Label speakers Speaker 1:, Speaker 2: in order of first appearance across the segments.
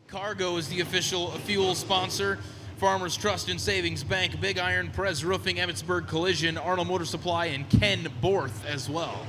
Speaker 1: Cargo is the official fuel sponsor. Farmers Trust and Savings Bank, Big Iron, Perez Roofing, Emmitsburg Collision, Arnold Motor Supply, and Ken Borth as well.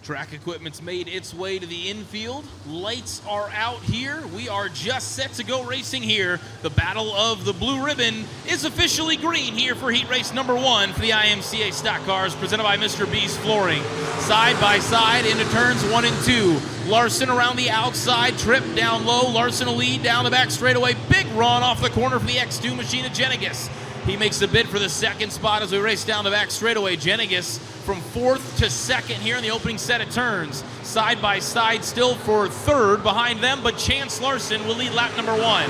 Speaker 1: Track equipment's made its way to the infield. Lights are out here. We are just set to go racing here. The Battle of the Blue Ribbon is officially green here for heat race number 1 for the IMCA Stock Cars, presented by Mr. B's Flooring. Side by side into turns 1 and 2. Larson around the outside, trip down low. Larson a lead down the back straightaway. Big run off the corner for the X2 machine of Genegas. He makes the bid for the second spot as we race down the back straightaway. Genegas from 4th to 2nd here in the opening set of turns. Side by side still for 3rd behind them, but Chance Larson will lead lap number 1.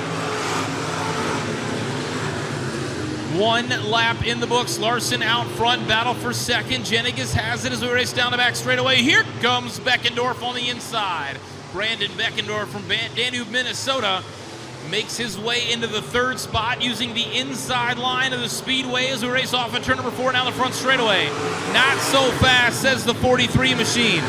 Speaker 1: 1 lap in the books. Larson out front, battle for 2nd. Genegas has it as we race down the back straightaway. Here comes Beckendorf on the inside. Brandon Beckendorf from Danube, Minnesota, makes his way into the 3rd spot using the inside line of the speedway as we race off at turn number 4 down the front straightaway. Not so fast, says the 43 machine.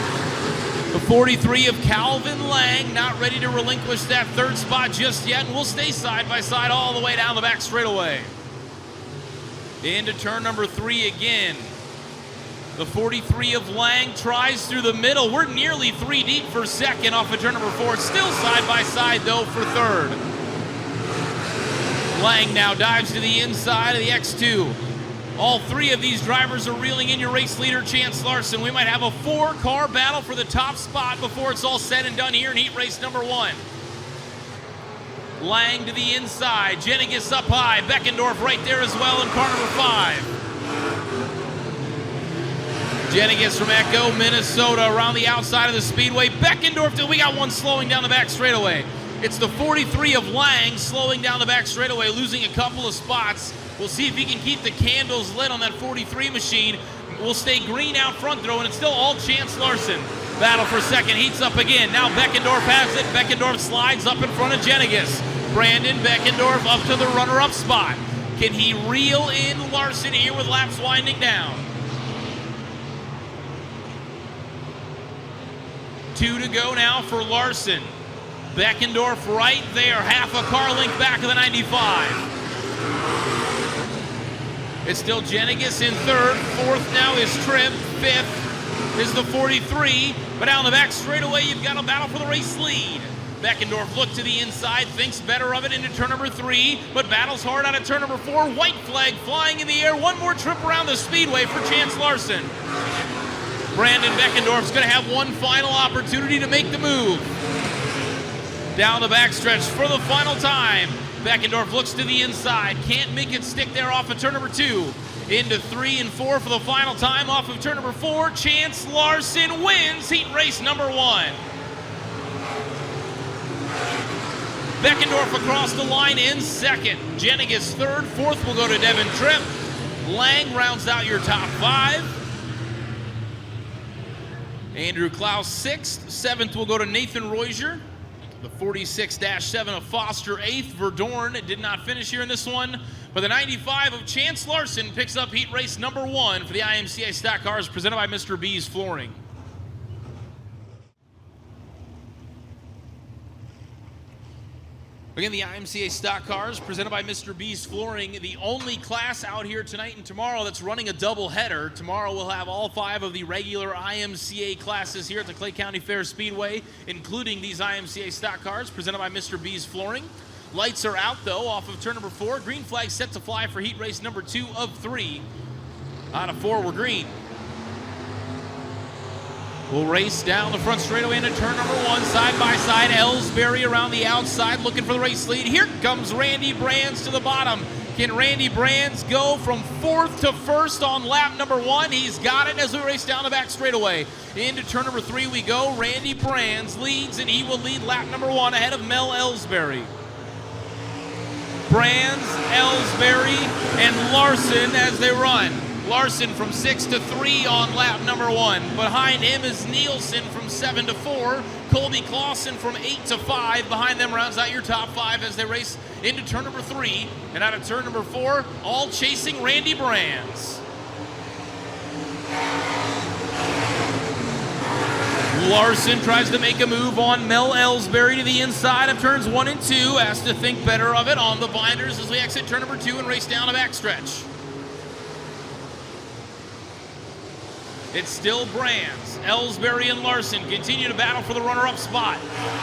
Speaker 1: The 43 of Calvin Lang not ready to relinquish that 3rd spot just yet, and will stay side by side all the way down the back straightaway. Into turn number 3 again. The 43 of Lang tries through the middle. We're nearly 3 deep for 2nd off of turn number 4. Still side by side though for 3rd. Lang now dives to the inside of the X2. All 3 of these drivers are reeling in your race leader, Chance Larson. We might have a 4-car battle for the top spot before it's all said and done here in heat race number 1. Lang to the inside, Genegas up high, Beckendorf right there as well in car number 5. Genegas from Echo, Minnesota around the outside of the speedway. Beckendorf, we got one slowing down the back straightaway. It's the 43 of Lang slowing down the back straightaway, losing a couple of spots. We'll see if he can keep the candles lit on that 43 machine. We'll stay green out front though, and it's still all Chance Larson. Battle for 2nd, heats up again. Now Beckendorf has it. Beckendorf slides up in front of Genegas. Brandon Beckendorf up to the runner-up spot. Can he reel in Larson here with laps winding down? 2 to go now for Larson. Beckendorf right there, half a car length back of the 95. It's still Genegas in 3rd. 4th now is Tripp. 5th is the 43. But down the back straightaway, you've got a battle for the race lead. Beckendorf looked to the inside, thinks better of it into turn number 3, but battles hard out of turn number 4. White flag flying in the air. One more trip around the speedway for Chance Larson. Brandon Beckendorf's going to have one final opportunity to make the move. Down the backstretch for the final time. Beckendorf looks to the inside, can't make it stick there off of turn number 2. Into 3 and 4 for the final time off of turn number 4. Chance Larson wins heat race number 1. Beckendorf across the line in 2nd. Genegas 3rd. 4th will go to Devin Tripp. Lang rounds out your top 5. Andrew Klaus 6th. 7th will go to Nathan Rozier. The 46-7 of Foster 8th. Verdorn did not finish here in this one. But the 95 of Chance Larson picks up heat race number 1 for the IMCA Stock Cars, presented by Mr. B's Flooring. Again, the IMCA Stock Cars, presented by Mr. B's Flooring, the only class out here tonight and tomorrow that's running a double header. Tomorrow we'll have all 5 of the regular IMCA classes here at the Clay County Fair Speedway, including these IMCA Stock Cars, presented by Mr. B's Flooring. Lights are out, though, off of turn number 4. Green flag set to fly for heat race number 2 of 3. Out of 4, we're green. We'll race down the front straightaway into turn number 1, side by side. Ellsbury around the outside looking for the race lead. Here comes Randy Brands to the bottom. Can Randy Brands go from 4th to 1st on lap number 1? He's got it as we race down the back straightaway. Into turn number 3 we go. Randy Brands leads, and he will lead lap number 1 ahead of Mel Ellsbury. Brands, Ellsbury, and Larson as they run. Larson from 6 to 3 on lap number 1. Behind him is Nielsen from 7 to 4. Colby Clausen from 8 to 5. Behind them rounds out your top 5 as they race into turn number 3. And out of turn number 4, all chasing Randy Brands. Larson tries to make a move on Mel Ellsbury to the inside of turns 1 and 2. Has to think better of it on the binders as we exit turn number 2 and race down the backstretch. It's still Brands. Ellsbury and Larson continue to battle for the runner-up spot.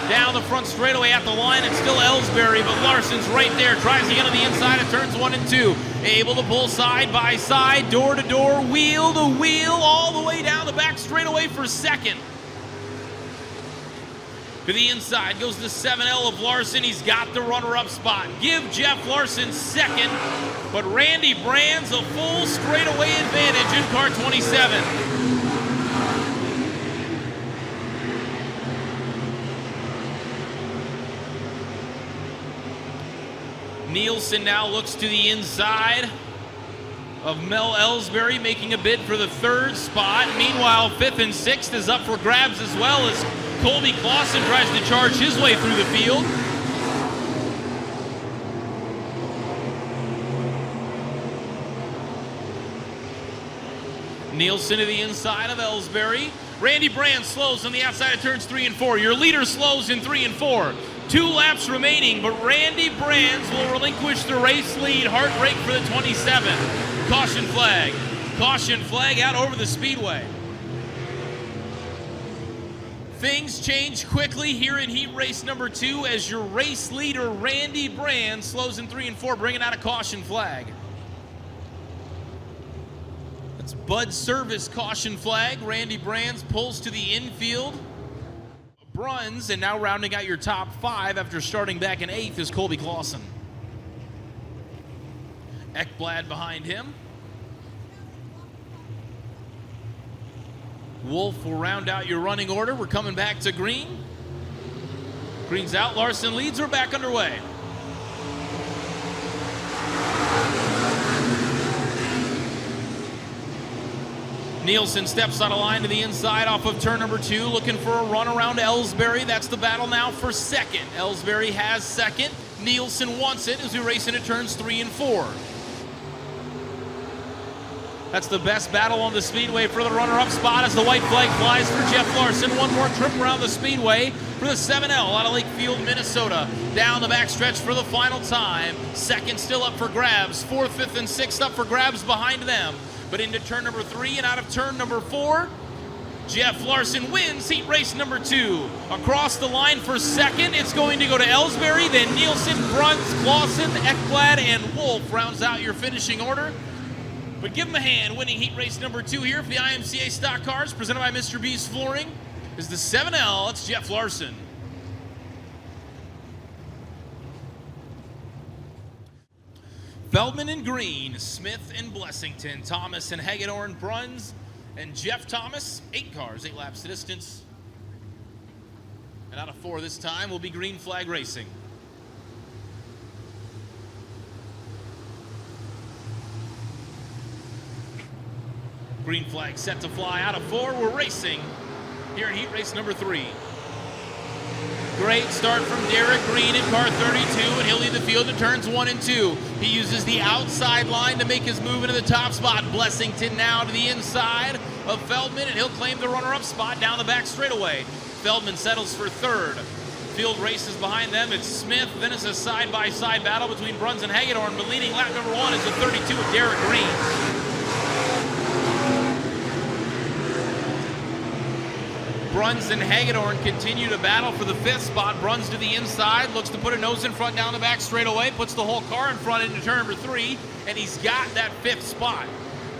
Speaker 1: Down the front straightaway at the line, it's still Ellsbury, but Larson's right there. Tries to get on the inside of turns 1 and 2. Able to pull side by side, door to door, wheel to wheel, all the way down the back straightaway for second. To the inside goes the 7L of Larson. He's got the runner-up spot. Give Jeff Larson second, but Randy Brands a full straightaway advantage in car 27. Nielsen now looks to the inside of Mel Ellsbury, making a bid for the 3rd spot. Meanwhile, 5th and 6th is up for grabs as well as Colby Clausen tries to charge his way through the field. Nielsen to the inside of Ellsbury. Randy Brands slows on the outside of turns 3 and 4. Your leader slows in 3 and 4. 2 laps remaining, but Randy Brands will relinquish the race lead. Heartbreak for the 27. Caution flag. Caution flag out over the speedway. Things change quickly here in heat race number 2 as your race leader, Randy Brands, slows in 3 and 4, bringing out a caution flag. That's Bud Service caution flag. Randy Brands pulls to the infield. Bruns, and now rounding out your top 5 after starting back in 8th is Colby Clausen. Ekblad behind him. Wolf will round out your running order. We're coming back to green. Green's out, Larson leads, we're back underway. Nielsen steps on a line to the inside off of turn number 2, looking for a run around Ellsbury. That's the battle now for second. Ellsbury has second. Nielsen wants it as we race into turns 3 and 4. That's the best battle on the speedway for the runner-up spot as the white flag flies for Jeff Larson. One more trip around the speedway for the 7L out of Lakefield, Minnesota. Down the backstretch for the final time. Second still up for grabs. 4th, 5th, and 6th up for grabs behind them. But into turn number 3 and out of turn number 4, Jeff Larson wins heat race number 2. Across the line for second, it's going to go to Ellsbury, then Nielsen, Bruns, Clausen, Ekblad, and Wolf rounds out your finishing order. But give him a hand. Winning heat race number 2 here for the IMCA Stock Cars, presented by Mr. B's Flooring, is the 7L. It's Jeff Larson. Feldman and Green, Smith and Blessington, Thomas and Hagedorn, Bruns and Jeff Thomas. 8 cars, 8 laps to distance. And out of 4 this time will be green flag racing. Green flag set to fly out of 4. We're racing here in heat race number 3. Great start from Derek Green in car 32, and he'll lead the field in turns 1 and 2. He uses the outside line to make his move into the top spot. Blessington now to the inside of Feldman, and he'll claim the runner-up spot down the back straightaway. Feldman settles for 3rd. Field races behind them. It's Smith. Then it's a side-by-side battle between Bruns and Hagedorn, but leading lap number 1 is the 32 of Derek Green. Bruns and Hagedorn continue to battle for the 5th spot. Bruns to the inside, looks to put a nose in front down the back straightaway, puts the whole car in front into turn number 3, and he's got that 5th spot.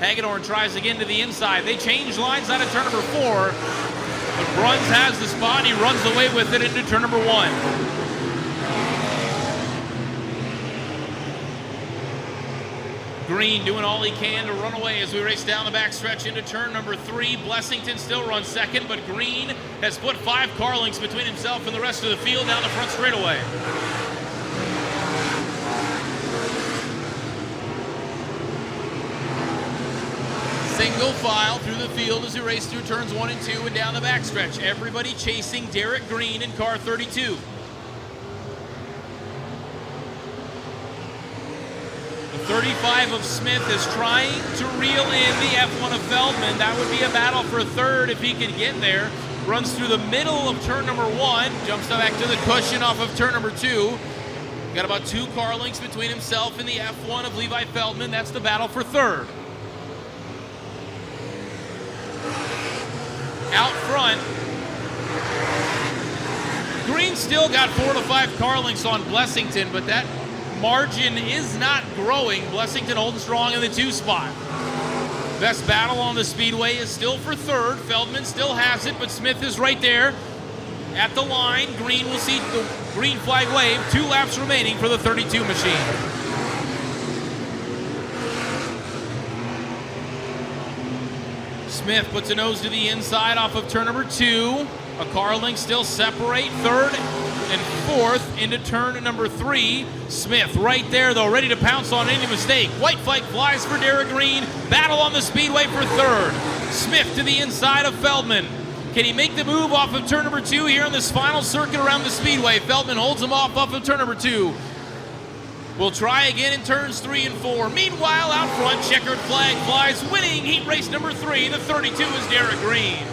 Speaker 1: Hagedorn tries again to the inside. They change lines out of turn number 4, but Bruns has the spot, and he runs away with it into turn number 1. Green doing all he can to run away as we race down the backstretch into turn number 3. Blessington still runs second, but Green has put 5 car lengths between himself and the rest of the field down the front straightaway. Single file through the field as we race through turns 1 and 2 and down the backstretch. Everybody chasing Derek Green in car 32. The 35 of Smith is trying to reel in the F1 of Feldman. That would be a battle for 3rd if he could get there. runs through the middle of turn number 1, jumps back to the cushion off of turn number 2. Got about 2 car lengths between himself and the F1 of Levi Feldman. That's the battle for third. Out front, Green still got 4 to 5 car lengths on Blessington, but that margin is not growing. Blessington holding strong in the 2 spot. Best battle on the speedway is still for third. Feldman still has it, but Smith is right there at the line. Green will see the green flag wave. 2 laps remaining for the 32 machine. Smith puts a nose to the inside off of turn number 2. A car length still separate third and fourth into turn number 3. Smith right there, though, ready to pounce on any mistake. White flag flies for Derek Green. Battle on the speedway for third. Smith to the inside of Feldman. Can he make the move off of turn number 2 here in this final circuit around the speedway? Feldman holds him off of turn number 2. We'll try again in turns 3 and 4. Meanwhile, out front, checkered flag flies, winning heat race number 3. The 32 is Derek Green.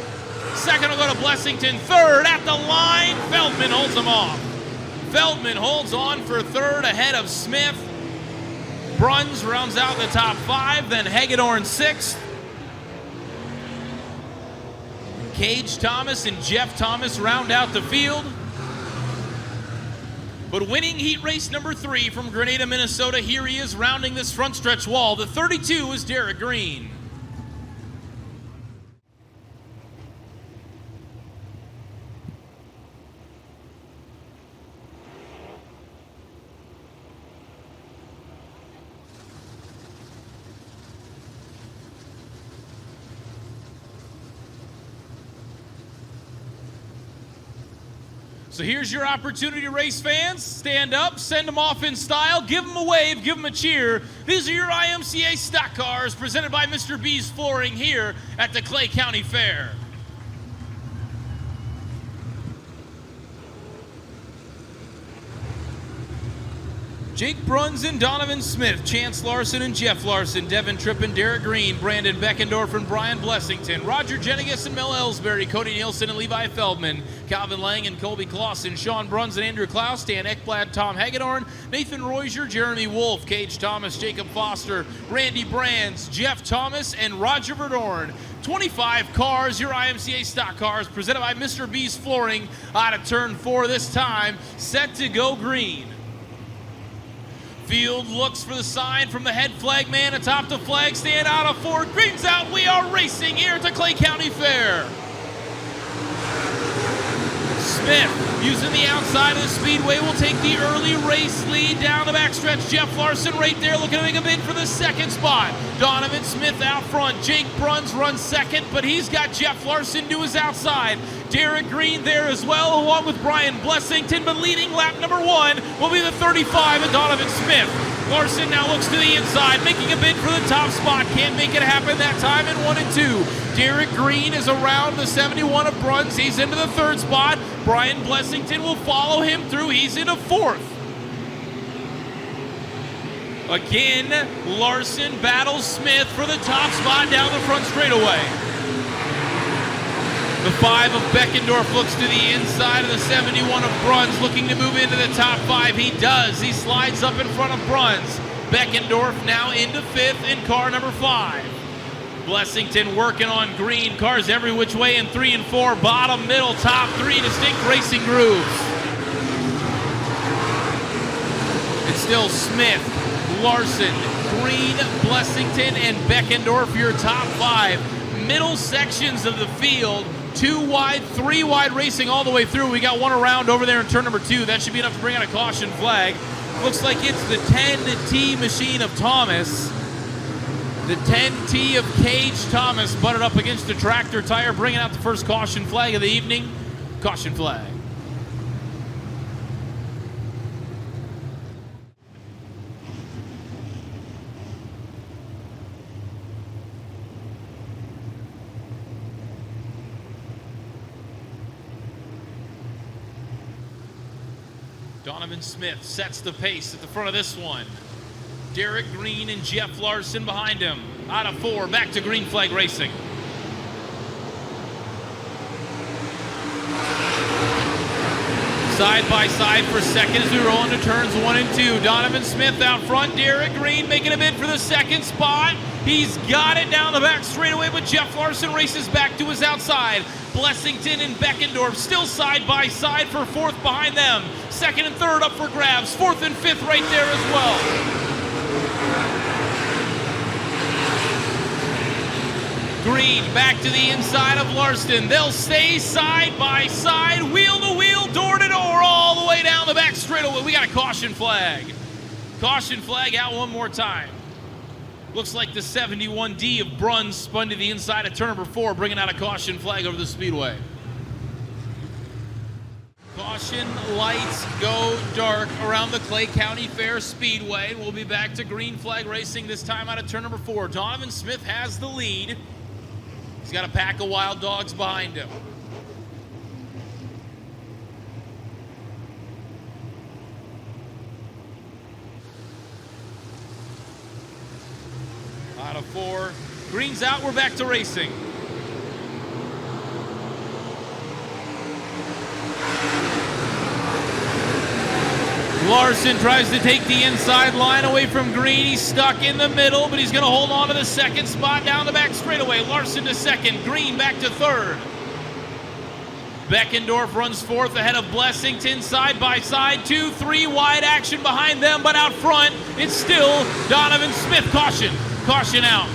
Speaker 1: Second will go to Blessington. Third at the line, Feldman holds him off. Feldman holds on for third ahead of Smith. Bruns rounds out the top 5, then Hagedorn 6th. Cage Thomas and Jeff Thomas round out the field. But winning heat race number 3 from Grenada, Minnesota, here he is rounding this front stretch wall. The 32 is Derek Green. So here's your opportunity, race fans. Stand up, send them off in style, give them a wave, give them a cheer. These are your IMCA Stock Cars presented by Mr. B's Flooring here at the Clay County Fair. Jake Bruns and Donovan Smith, Chance Larson and Jeff Larson, Devin Tripp and Derek Green, Brandon Beckendorf and Brian Blessington, Roger Jenigas and Mel Ellsbury, Cody Nielsen and Levi Feldman, Calvin Lang and Colby Clausen, Sean Bruns and Andrew Klaus, Dan Ekblad, Tom Hagedorn, Nathan Royser, Jeremy Wolf, Cage Thomas, Jacob Foster, Randy Brands, Jeff Thomas, and Roger Verdorn. 25 cars, your IMCA Stock Cars, presented by Mr. B's Flooring, out of turn 4 this time, set to go green. Field looks for the sign from the head flag man atop the flag stand. Out of 4, green's out. We are racing here at the Clay County Fair. Smith, using the outside of the speedway, will take the early race lead down the backstretch. Jeff Larson right there looking to make a bid for the 2nd spot. Donovan Smith out front. Jake Bruns runs 2nd, but he's got Jeff Larson to his outside. Derek Green there as well, along with Brian Blessington, but leading lap number 1 will be the 35 and Donovan Smith. Larson now looks to the inside, making a bid for the top spot. Can't make it happen that time in 1 and 2. Derek Green is around the 71 of Bruns. He's into the 3rd spot. Brian Blessington will follow him through. He's into 4th. Again, Larson battles Smith for the top spot down the front straightaway. The 5 of Beckendorf looks to the inside of the 71 of Bruns, looking to move into the top 5. He does. He slides up in front of Bruns. Beckendorf now into 5th in car number 5. Blessington working on Green. Cars every which way in 3 and 4. Bottom, middle, top 3 distinct racing grooves. It's still Smith, Larson, Green, Blessington, and Beckendorf, your top 5. Middle sections of the field. 2 wide, 3 wide racing all the way through. We got one around over there in turn number 2. That should be enough to bring out a caution flag. Looks like it's the 10T machine of Thomas. The 10T of Cage Thomas butted up against the tractor tire, bringing out the first caution flag of the evening. Caution flag. Donovan Smith sets the pace at the front of this one. Derek Green and Jeff Larson behind him. Out of 4, back to green flag racing. Side by side for second as we roll into turns 1 and 2. Donovan Smith out front. Derek Green making a bid for the second spot. He's got it down the back straightaway, but Jeff Larson races back to his outside. Blessington and Beckendorf still side by side for fourth behind them. Second and third up for grabs. Fourth and fifth right there as well. Green back to the inside of Larson. They'll stay side by side, wheel to wheel, door to door, all the way down the back straightaway. We got a caution flag. Caution flag out one more time. Looks like the 71D of Bruns spun to the inside of turn number 4, bringing out a caution flag over the speedway. Caution lights go dark around the Clay County Fair Speedway. We'll be back to green flag racing, this time out of turn number 4. Donovan Smith has the lead. He's got a pack of wild dogs behind him. Out of 4. Green's out, we're back to racing. Larson tries to take the inside line away from Green. He's stuck in the middle, but he's going to hold on to the second spot down the back straightaway. Larson to second, Green back to third. Beckendorf runs fourth ahead of Blessington, side by side, 2-3 wide action behind them, but out front, it's still Donovan Smith. Caution out.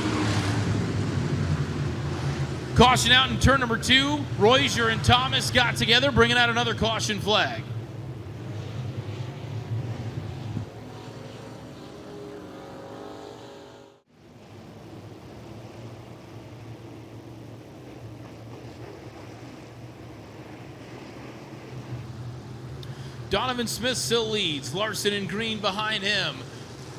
Speaker 1: Caution out in turn number 2. Rozier and Thomas got together, bringing out another caution flag. Donovan Smith still leads. Larson and Green behind him.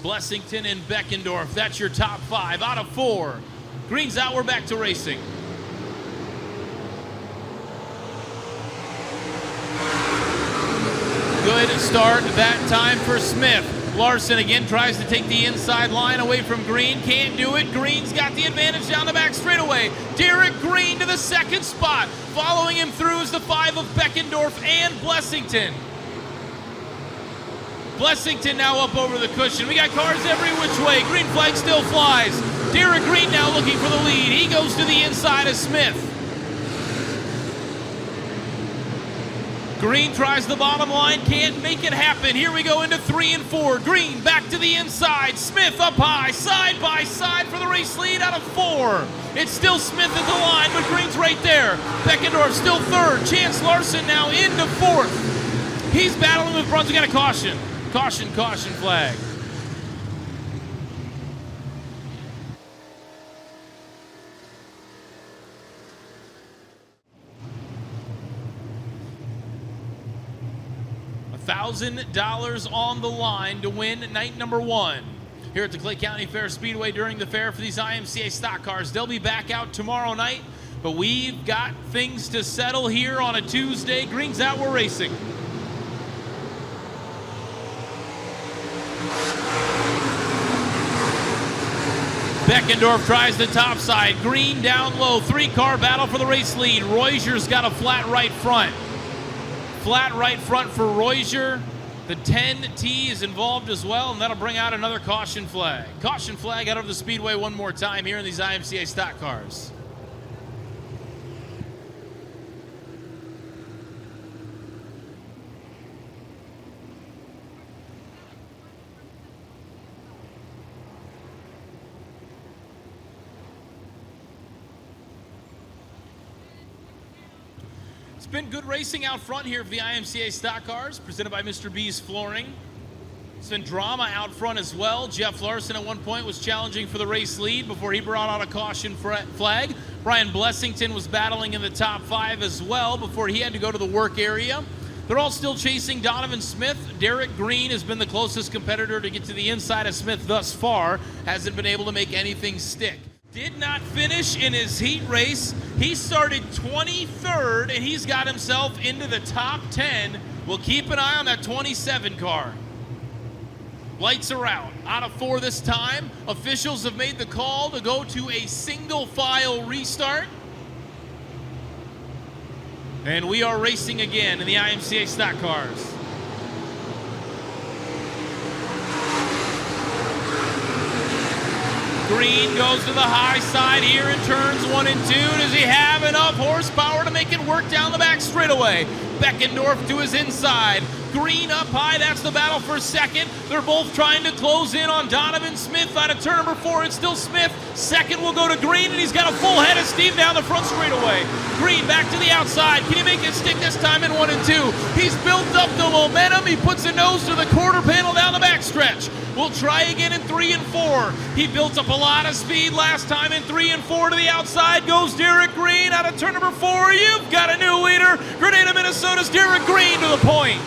Speaker 1: Blessington and Beckendorf. That's your top 5 out of 4. Green's out, we're back to racing. Good start that time for Smith. Larson again tries to take the inside line away from Green. Can't do it. Green's got the advantage down the back straightaway. Derek Green to the second spot. Following him through is the 5 of Beckendorf and Blessington. Blessington now up over the cushion. We got cars every which way. Green flag still flies. Derek Green now looking for the lead. He goes to the inside of Smith. Green tries the bottom line, can't make it happen. Here we go into 3 and 4. Green back to the inside. Smith up high, side by side for the race lead out of 4. It's still Smith at the line, but Green's right there. Beckendorf still third. Chance Larson now into 4th. He's battling with Bruns. We got a caution. Caution flag. $1,000 on the line to win night number 1 here at the Clay County Fair Speedway during the fair for these IMCA stock cars. They'll be back out tomorrow night, but we've got things to settle here on a Tuesday. Green's out, we're racing. Beckendorf tries the top side. Green down low. 3-car battle for the race lead. Rozier's got a flat right front. Flat right front for Rozier. The 10T is involved as well, and that'll bring out another caution flag. Caution flag out of the speedway one more time here in these IMCA stock cars. It's been good racing out front here for the IMCA stock cars, presented by Mr. B's Flooring. It's been drama out front as well. Jeff Larson at one point was challenging for the race lead before he brought out a caution flag. Brian Blessington was battling in the top 5 as well before he had to go to the work area. They're all still chasing Donovan Smith. Derek Green has been the closest competitor to get to the inside of Smith thus far. Hasn't been able to make anything stick. Did not finish in his heat race. He started 23rd, and he's got himself into the top 10. We'll keep an eye on that 27 car. Lights are out of 4 this time. Officials have made the call to go to a single file restart. And we are racing again in the IMCA Stock Cars. Green goes to the high side here in turns 1 and 2. Does he have enough horsepower to make it work down the back straightaway? Beckendorf to his inside. Green up high, that's the battle for second. They're both trying to close in on Donovan Smith out of turn number 4. It's still Smith. Second will go to Green, and he's got a full head of steam down the front straightaway. Green back to the outside. Can he make it stick this time in 1 and 2? He's built up the momentum. He puts a nose to the quarter panel down the backstretch. We'll try again in 3 and 4. He built up a lot of speed last time in 3 and 4. To the outside goes Derek Green out of turn number 4. You've got a new leader. Grenada, Minnesota's Derek Green to the point.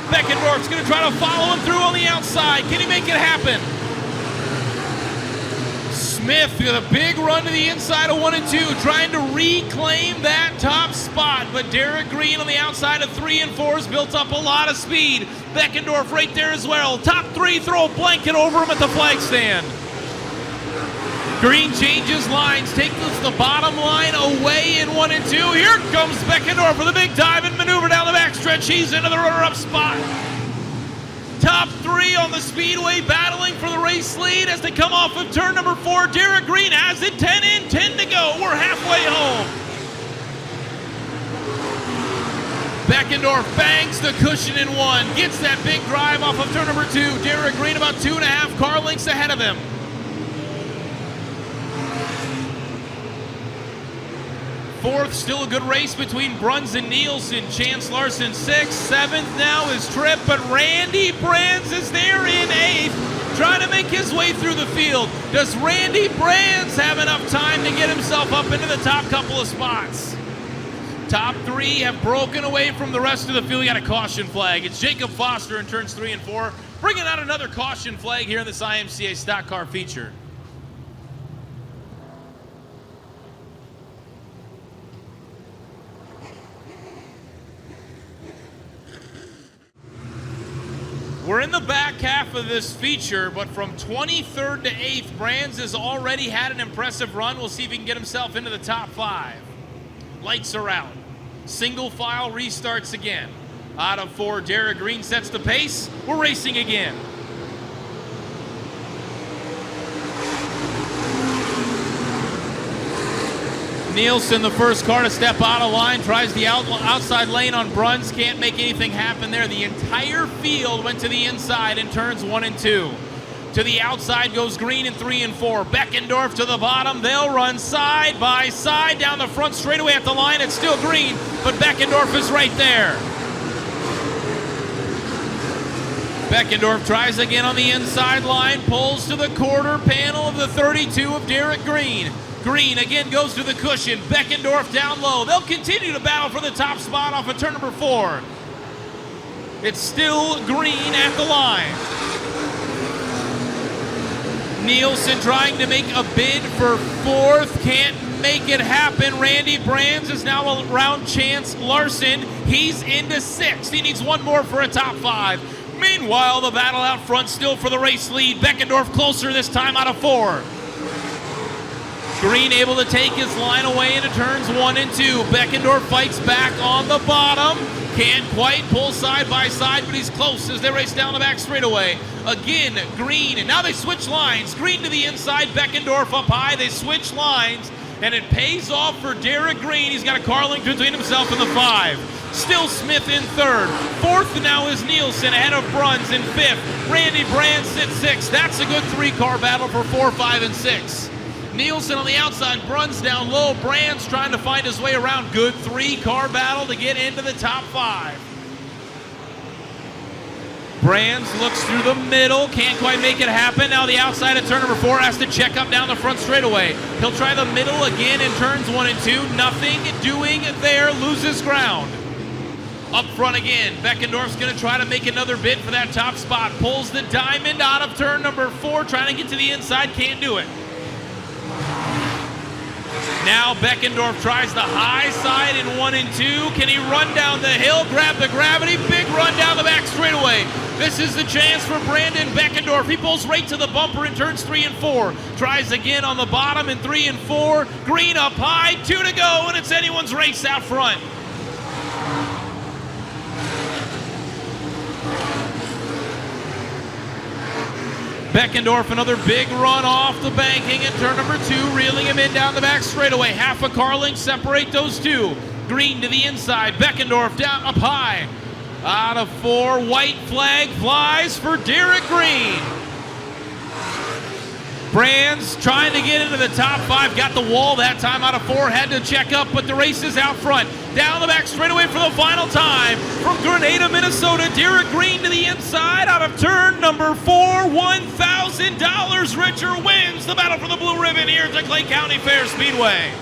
Speaker 1: Beckendorf's going to try to follow him through on the outside. Can he make it happen? Smith with a big run to the inside of 1 and 2, trying to reclaim that top spot. But Derek Green on the outside of 3 and 4 has built up a lot of speed. Beckendorf right there as well. Top 3 throw a blanket over him at the flag stand. Green changes lines, takes the bottom line away in 1 and 2. Here comes Beckendorf with a big dive and maneuver down the backstretch. He's into the runner-up spot. Top 3 on the speedway battling for the race lead as they come off of turn number 4. Derek Green has it, 10 in, 10 to go. We're halfway home. Beckendorf bangs the cushion in 1, gets that big drive off of turn number 2. Derek Green about 2.5 car lengths ahead of him. Fourth, still a good race between Bruns and Nielsen. Chance Larson 6th. 7th now is Tripp, but Randy Brands is there in 8th, trying to make his way through the field. Does Randy Brands have enough time to get himself up into the top couple of spots? Top 3 have broken away from the rest of the field. We got a caution flag. It's Jacob Foster in turns 3 and 4, bringing out another caution flag here in this IMCA Stock Car feature. We're in the back half of this feature, but from 23rd to 8th, Brands has already had an impressive run. We'll see if he can get himself into the top 5. Lights are out. Single file restarts again. Out of 4, Derek Green sets the pace. We're racing again. Nielsen, the first car to step out of line, tries the outside lane on Bruns, can't make anything happen there. The entire field went to the inside in turns 1 and 2. To the outside goes Green in 3 and 4. Beckendorf to the bottom. They'll run side by side down the front straightaway at the line. It's still Green, but Beckendorf is right there. Beckendorf tries again on the inside line, pulls to the quarter panel of the 32 of Derek Green. Green again goes to the cushion. Beckendorf down low. They'll continue to battle for the top spot off of turn number 4. It's still Green at the line. Nielsen trying to make a bid for 4th. Can't make it happen. Randy Brands is now around Chance Larson. He's into 6th. He needs 1 more for a top 5. Meanwhile, the battle out front still for the race lead. Beckendorf closer this time out of 4. Green able to take his line away into turns 1 and 2. Beckendorf fights back on the bottom. Can't quite pull side by side, but he's close as they race down the back straightaway. Again, Green, and now they switch lines. Green to the inside, Beckendorf up high. They switch lines, and it pays off for Derek Green. He's got a car link between himself and the 5. Still Smith in 3rd. 4th now is Nielsen ahead of Bruns in 5th. Randy Brands sits 6th. That's a good 3-car battle for 4, 5, and 6. Nielsen on the outside, Bruns down low. Brands trying to find his way around. Good 3-car battle to get into the top 5. Brands looks through the middle, can't quite make it happen. Now the outside of turn number 4 has to check up down the front straightaway. He'll try the middle again in turns 1 and 2. Nothing doing there, loses ground. Up front again, Beckendorf's going to try to make another bid for that top spot. Pulls the diamond out of turn number 4, trying to get to the inside, can't do it. Now Beckendorf tries the high side in 1 and 2. Can he run down the hill, grab the gravity? Big run down the back straightaway. This is the chance for Brandon Beckendorf. He pulls right to the bumper in turns 3 and 4. Tries again on the bottom in 3 and 4. Green up high, 2 to go, and it's anyone's race out front. Beckendorf, another big run off the banking in turn number 2, reeling him in down the back straightaway. Half a car length separate those two. Green to the inside, Beckendorf down up high. Out of 4, white flag flies for Derek Green. Brands trying to get into the top 5, got the wall that time out of 4, had to check up, but the race is out front. Down the back straightaway for the final time. From Grenada, Minnesota, Derek Green to the inside out of turn number 4. $1,000 richer wins the battle for the blue ribbon here at the Clay County Fair Speedway.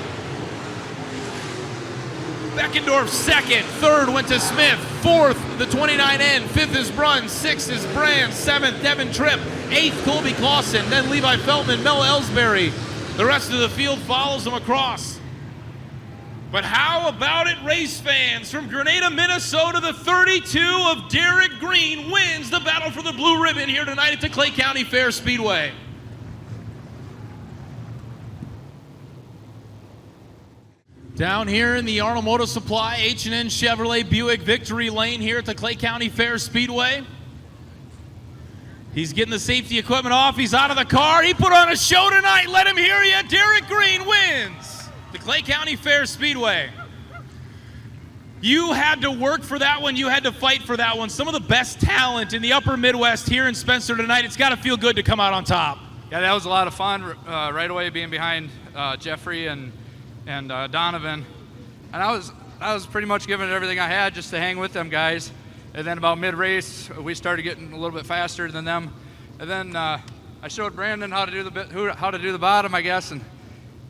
Speaker 1: Beckendorf second, third went to Smith, fourth the 29N, fifth is Brunn, sixth is Brand, seventh Devin Tripp, eighth Colby Clausen, then Levi Feldman, Mel Ellsbury. The rest of the field follows them across. But how about it, race fans? From Grenada, Minnesota, the 32 of Derek Green wins the battle for the blue ribbon here tonight at the Clay County Fair Speedway. Down here in the Arnold Motor Supply H&N Chevrolet Buick Victory Lane here at the Clay County Fair Speedway. He's getting the safety equipment off. He's out of the car. He put on a show tonight. Let him hear you. Derek Green wins the Clay County Fair Speedway. You had to work for that one. You had to fight for that one. Some of the best talent in the upper Midwest here in Spencer tonight. It's got to feel good to come out on top.
Speaker 2: Yeah, that was a lot of fun right away being behind Jeffrey and Donovan. And I was pretty much giving it everything I had just to hang with them guys. And then about mid-race, we started getting a little bit faster than them. And then I showed Brandon how to do the bottom, I guess, and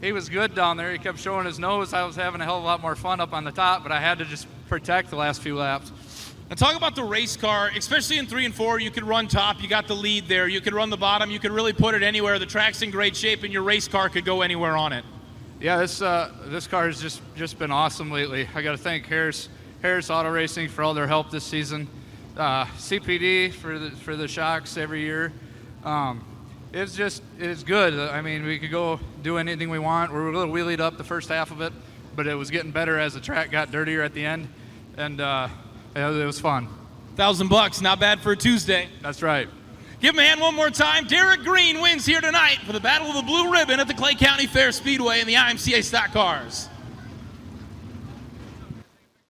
Speaker 2: he was good down there. He kept showing his nose. I was having a hell of a lot more fun up on the top, but I had to just protect the last few laps.
Speaker 1: And talk about the race car, especially in 3 and 4, you could run top, you got the lead there. You could run the bottom, you could really put it anywhere. The track's in great shape, and your race car could go anywhere on it.
Speaker 2: Yeah, this car has just been awesome lately. I got to thank Harris Auto Racing for all their help this season. CPD for the shocks every year. It's good. I mean, we could go do anything we want. We were a little wheelied up the first half of it, but it was getting better as the track got dirtier at the end, and it was fun.
Speaker 1: $1,000, not bad for a Tuesday.
Speaker 2: That's right.
Speaker 1: Give him a hand one more time. Derek Green wins here tonight for the Battle of the Blue Ribbon at the Clay County Fair Speedway in the IMCA Stock Cars.